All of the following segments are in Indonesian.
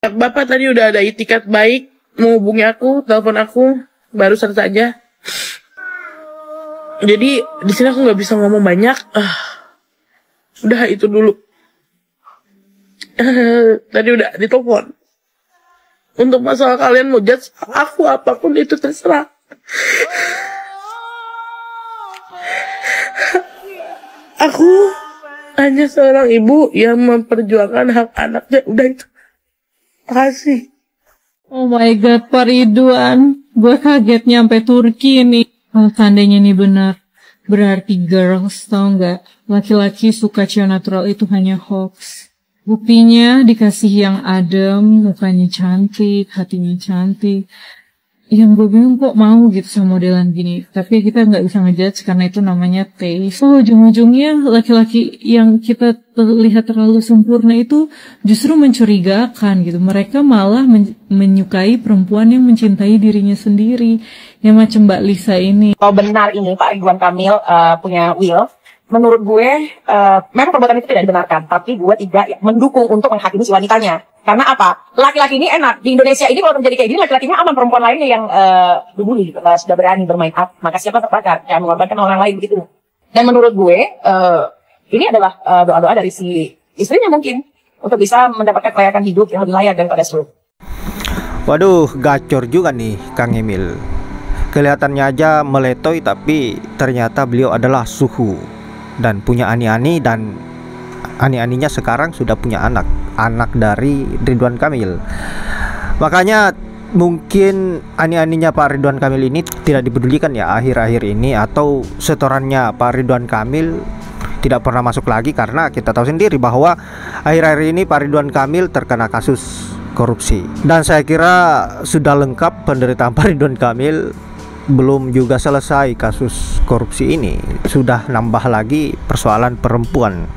Bapak tadi udah ada itikat baik menghubungi aku, telepon aku barusan saja. Jadi di sini aku nggak bisa ngomong banyak. Udah itu dulu. Tadi udah ditelepon. Untuk masalah kalian mau judge aku apapun itu terserah. Aku hanya seorang ibu yang memperjuangkan hak anaknya. Udah itu. Makasih. Oh my god, Pak Ridwan. Gue kaget nyampe Turki nih. Kalau seandainya ini benar, berarti girls, tau nggak? Laki-laki suka cewek natural itu hanya hoax. Buktinya dikasih yang adem, mukanya cantik, hatinya cantik. Yang gue bingung kok mau gitu sama modelan gini. Tapi kita nggak bisa ngejudge karena itu namanya taste. Oh, ujung-ujungnya laki-laki yang kita lihat terlalu sempurna itu justru mencurigakan gitu. Mereka malah menyukai perempuan yang mencintai dirinya sendiri. Yang macam Mbak Lisa ini. Kalau benar ini Pak Ridwan Kamil punya will, menurut gue memang perbuatan itu tidak dibenarkan. Tapi gue tidak mendukung untuk menghakimi si wanitanya. Karena apa? Laki-laki ini enak. Di Indonesia ini kalau terjadi kayak gini, laki-lakinya aman, perempuan lainnya yang dibully, sudah berani bermain up. Maka siapa terbakar? Yang mengorbankan orang lain begitu. Dan menurut gue, ini adalah doa-doa dari si istrinya mungkin. Untuk bisa mendapatkan kelayakan hidup yang lebih layak daripada sebelum. Waduh, gacor juga nih Kang Emil. Kelihatannya aja meletoy, tapi ternyata beliau adalah suhu. Dan punya ani-ani, dan ani-aninya sekarang sudah punya anak dari Ridwan Kamil. Makanya mungkin ani-aninya Pak Ridwan Kamil ini tidak dipedulikan ya akhir-akhir ini, atau setorannya Pak Ridwan Kamil tidak pernah masuk lagi, karena kita tahu sendiri bahwa akhir-akhir ini Pak Ridwan Kamil terkena kasus korupsi. Dan saya kira sudah lengkap penderitaan Pak Ridwan Kamil. Belum juga selesai kasus korupsi ini, sudah nambah lagi persoalan perempuan.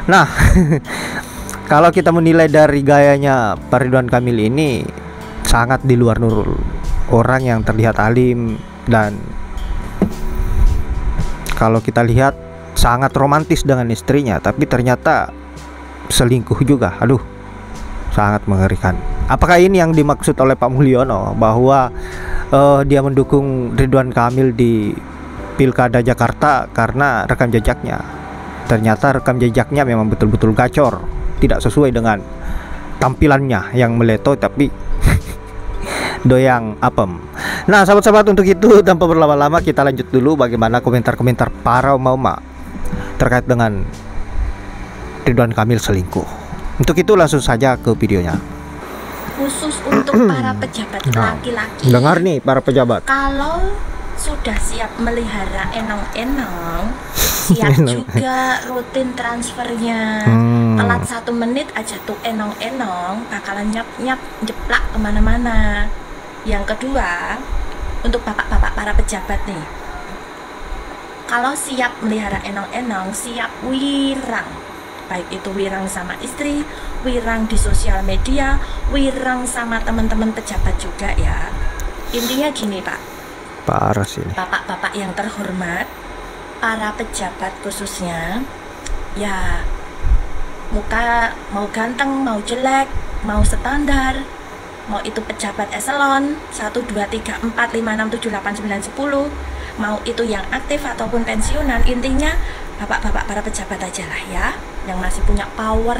Nah, kalau kita menilai dari gayanya Pak Ridwan Kamil ini sangat di luar nurul. Orang yang terlihat alim, dan kalau kita lihat sangat romantis dengan istrinya, tapi ternyata selingkuh juga. Aduh, sangat mengerikan. Apakah ini yang dimaksud oleh Pak Mulyono, bahwa dia mendukung Ridwan Kamil di Pilkada Jakarta karena rekam jejaknya? Ternyata rekam jejaknya memang betul-betul gacor, tidak sesuai dengan tampilannya yang meleto, tapi doyang apem. Nah, sahabat-sahabat, untuk itu tanpa berlama-lama kita lanjut dulu bagaimana komentar-komentar para mama terkait dengan Ridwan Kamil selingkuh. Untuk itu langsung saja ke videonya. Khusus untuk para pejabat laki-laki. Dengar nih para pejabat. Kalau sudah siap melihara enong-enong, siap juga rutin transfernya. Telat 1 menit aja tuh enong-enong bakalan nyap-nyap jeplak kemana-mana. Yang kedua, untuk bapak-bapak para pejabat nih, kalau siap melihara enong-enong, siap wirang, baik itu wirang sama istri, wirang di sosial media, wirang sama teman-teman pejabat juga ya. Intinya gini Pak, parah sih bapak-bapak yang terhormat, para pejabat khususnya, ya muka mau ganteng, mau jelek, mau standar, mau itu pejabat eselon 1, 2, 3, 4, 5, 6, 7, 8, 9, 10, mau itu yang aktif ataupun pensiunan, intinya bapak-bapak para pejabat aja lah ya, yang masih punya power,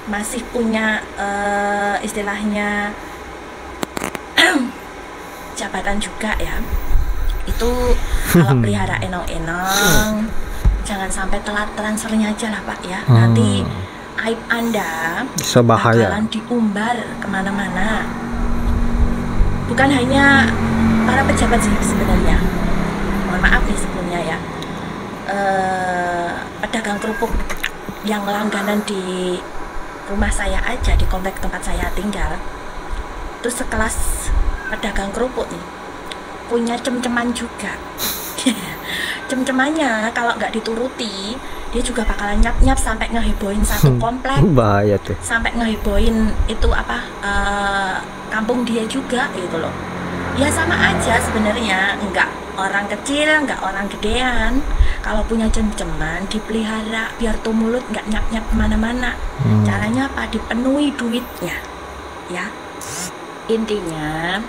masih punya istilahnya jabatan juga ya. Itu kalau pelihara enong-enong jangan sampai telat transfernya aja lah Pak ya. Nanti aib Anda bisa bahaya, bakalan diumbar kemana-mana. Bukan hanya para pejabat sih sebenarnya, mohon maaf nih sebelumnya ya, pedagang kerupuk yang langganan di rumah saya aja, di komplek tempat saya tinggal, itu sekelas pedagang kerupuk nih punya cem-ceman juga. Cem-cemannya kalau nggak dituruti, dia juga bakalan nyap-nyap sampai ngehebohin satu komplek. Bahaya tuh. Sampai ngehebohin itu apa, kampung dia juga gitu loh. Ya sama aja sebenarnya, nggak orang kecil, nggak orang gedean. Kalau punya cem-ceman dipelihara biar tuh mulut nggak nyap-nyap kemana-mana. Caranya apa? Dipenuhi duitnya, ya. Intinya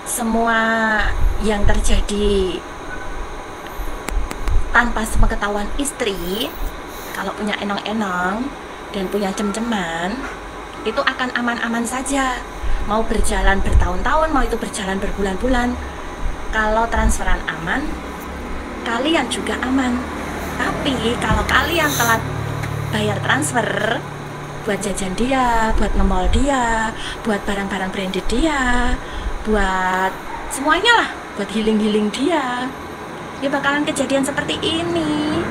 semua yang terjadi tanpa sepengetahuan istri, kalau punya enong-enong dan punya cem-ceman, itu akan aman-aman saja. Mau berjalan bertahun-tahun, mau itu berjalan berbulan-bulan. Kalau transferan aman, kalian juga aman. Tapi kalau kalian telat bayar transfer, buat jajan dia, buat nge-mall dia, buat barang-barang branded dia, buat semuanya lah, buat healing-healing dia, ya bakalan kejadian seperti ini.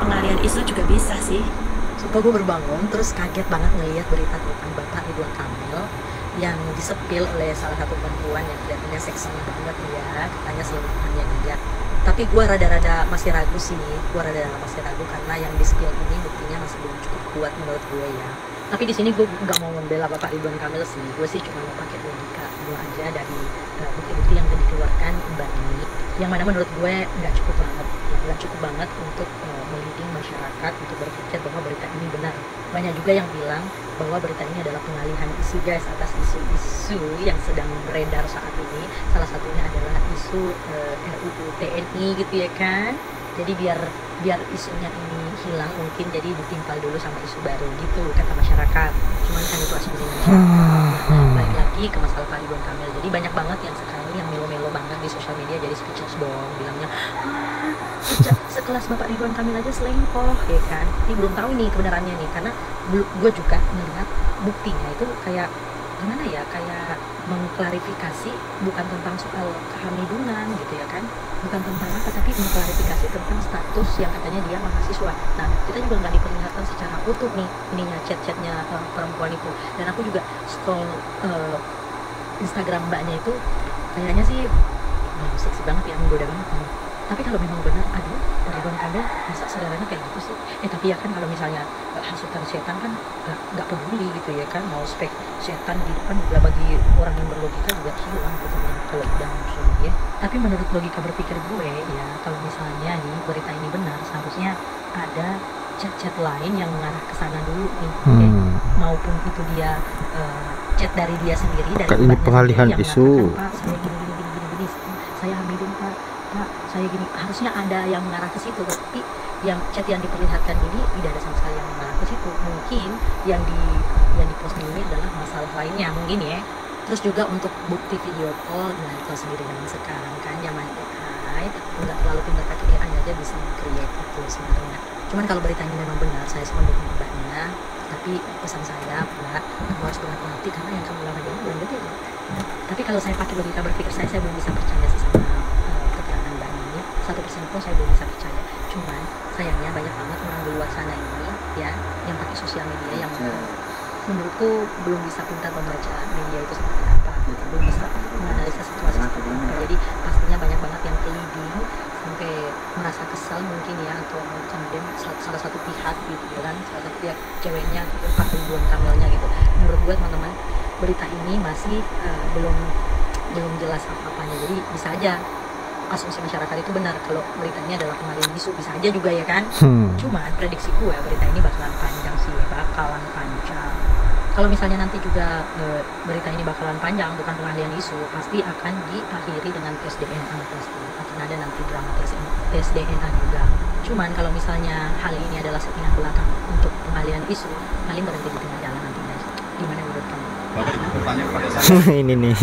Pengalihan isu juga bisa sih. Sumpah gue berbangun terus kaget banget ngelihat berita tentang Bapak Ridwan Kamil yang disepil oleh salah satu perempuan yang kelihatannya seksi banget ya, katanya selingkuhannya dia. Tapi gue rada-rada masih ragu sih, karena yang di-spill ini buktinya masih belum cukup kuat menurut gue ya. Tapi di sini gue nggak mau membela Bapak Ridwan Kamil sih, gue sih cuma mau pakai logika gue aja dari bukti-bukti yang dikeluarkan Mbak ini, yang mana menurut gue nggak cukup banget untuk meliding masyarakat untuk berpikir bahwa berita ini benar. Banyak juga yang bilang bahwa berita ini adalah pengalihan isu guys, atas isu-isu yang sedang beredar saat ini. Salah satunya adalah isu RUU TNI gitu ya kan. Jadi biar isunya ini hilang mungkin jadi ditimpal dulu sama isu baru gitu kata masyarakat. Cuman kan itu asumsi masyarakat. Balik lagi ke masalah Pak Ridwan Kamil. Jadi banyak banget yang sekarang yang melo-melo banget di sosial media jadi speechless dong, bilangnya sekelas Bapak Ridwan Kamil aja selingkuh ya kan. Ini belum tahu nih kebenarannya nih, karena gue juga melihat buktinya itu kayak gimana ya, kayak mengklarifikasi bukan tentang soal kehamidungan gitu ya kan, bukan tentang apa, tapi mengklarifikasi tentang status yang katanya dia mahasiswa. Nah kita juga nggak diperlihatkan secara utuh nih ininya, chat-chatnya perempuan itu. Dan aku juga scroll Instagram mbaknya itu kayaknya sih seksi banget ya, menggoda banget nih. Tapi kalau memang benar, aduh, Ridwan Kamil masa saudaranya kayak gitu sih. Tapi ya kan kalau misalnya hasutan setan kan nggak peduli gitu ya kan, mau spek setan gitu kan juga bagi orang yang berlogika juga hilang gitu kan kalau udah musuh ya. Tapi menurut logika berpikir gue ya, kalau misalnya nih berita ini benar, seharusnya ada chat-chat lain yang mengarah ke sana dulu nih, maupun itu dia chat dari dia sendiri, dari ini pengalihan isu. Pak, saya gini, saya hamidun Pak, saya gini. Harusnya ada yang mengarah ke situ, tapi yang chat yang diperlihatkan ini tidak ada sama sekali yang mengarah ke situ. Mungkin yang di post ini adalah masalah lainnya mungkin ya. Terus juga untuk bukti video call, nah itu sendiri dengan sekarang kan zaman AI nggak terlalu pintar pakai AI aja bisa create itu sebenarnya. Cuman kalau berita ini memang benar, saya mendukung mbaknya. Tapi pesan saya, Mbak, kamu harus berhati-hati karena yang kamu lakukan ini belum betul. Tapi kalau saya pakai logika berpikir saya belum bisa percaya sih sama keterangan mbak ini. 1% pun saya belum bisa percaya. Cuman sayangnya banyak banget orang di luar sana ini ya yang pakai sosial media yang menurutku belum bisa pintar membaca media itu seperti apa, belum bisa menganalisa situasi seperti apa. Jadi pastinya banyak banget yang leading sampai merasa kesal mungkin ya, atau kemudian salah satu pihak gitu ya kan, salah satu pihak ceweknya gitu, Pak Ridwan Kamilnya gitu. Menurut gue teman-teman, berita ini masih belum jelas apa-apanya. Jadi bisa aja asumsi masyarakat itu benar kalau berita ini adalah pengalihan isu, bisa aja juga ya kan. Cuman prediksi gue berita ini bakalan panjang sih, bakalan panjang. Kalau misalnya nanti juga berita ini bakalan panjang, bukan pengalihan isu, pasti akan diakhiri dengan tes DNA, pasti akan ada nanti drama tes DNA juga. Cuman kalau misalnya hal ini adalah setengah belakang untuk pengalihan isu, paling berhenti di tengah jalan nanti guys. Gimana menurut kamu? Bapak bertanya kepada saya. Ini nih.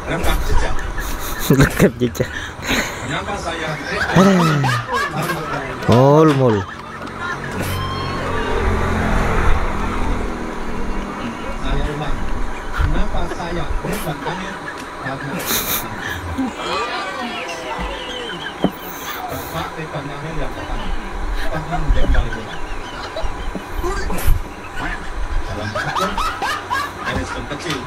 Rekam jejak. Rekam jejak. Kenapa saya mul. Saya ulang. Kenapa saya Ridwan Kamil? Karena Bapak Ridwan Kamil yang pertama paham dan paling mudah. Dalam hukum manajemen kecil